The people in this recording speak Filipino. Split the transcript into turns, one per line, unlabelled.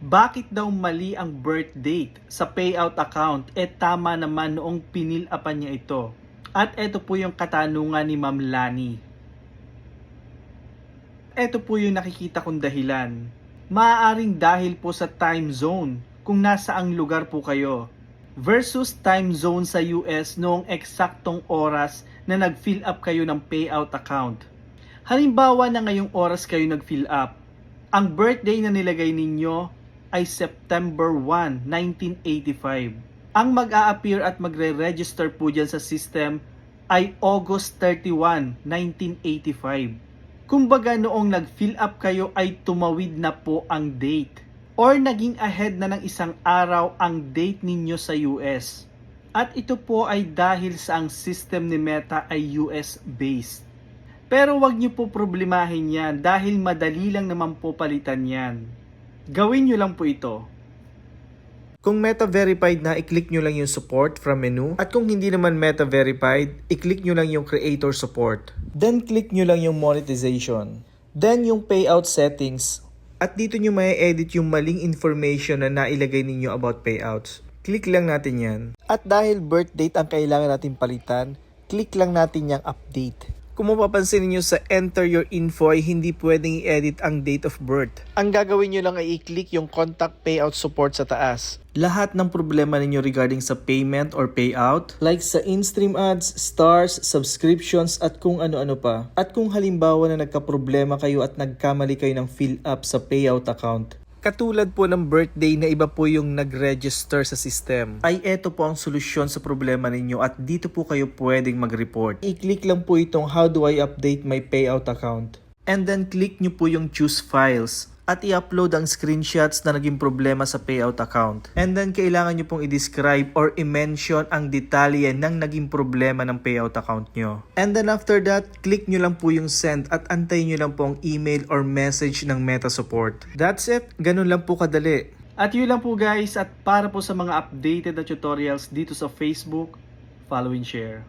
Bakit daw mali ang birth date sa payout account? Tama naman noong pinil-upan niya ito. At ito po yung katanungan ni Ma'am Lani. Ito po yung nakikita kong dahilan. Maaaring dahil po sa time zone kung nasaang lugar po kayo versus time zone sa US noong eksaktong oras na nag-fill up kayo ng payout account. Halimbawa na ngayong oras kayo nag-fill up, ang birthday na nilagay ninyo ay September 1, 1985. Ang mag-a-appear at magre-register po dyan sa system ay August 31, 1985. Kumbaga noong nag-fill up kayo ay tumawid na po ang date or naging ahead na ng isang araw ang date ninyo sa US. At ito po ay dahil sa ang system ni Meta ay US based. Pero wag niyo po problemahin yan dahil madali lang naman po palitan yan. Gawin nyo lang po ito.
Kung Meta verified na, i-click nyo lang yung support from menu. At kung hindi naman Meta verified, i-click nyo lang yung creator support. Then click nyo lang yung monetization. Then yung payout settings. At dito nyo may edit yung maling information na nailagay ninyo about payouts. Click lang natin yan. At dahil birth date ang kailangan natin palitan, click lang natin yung update. Kung mapapansin niyo sa enter your info ay hindi pwedeng i-edit ang date of birth. Ang gagawin nyo lang ay i-click yung contact payout support sa taas. Lahat ng problema ninyo regarding sa payment or payout, like sa in-stream ads, stars, subscriptions at kung ano-ano pa. At kung halimbawa na nagka-problema kayo at nagkamali kayo ng fill up sa payout account, katulad po ng birthday na iba po yung nag-register sa system, ay eto po ang solusyon sa problema ninyo at dito po kayo pwedeng mag-report. I-click lang po itong how do I update my payout account. And then click nyo po yung choose files at i-upload ang screenshots na naging problema sa payout account. And then kailangan nyo pong i-describe or i-mention ang detalye ng naging problema ng payout account nyo. And then after that, click nyo lang po yung send at antayin nyo lang po ang email or message ng Meta support. That's it. Ganun lang po kadali.
At yun lang po guys, at para po sa mga updated na tutorials dito sa Facebook, follow and share.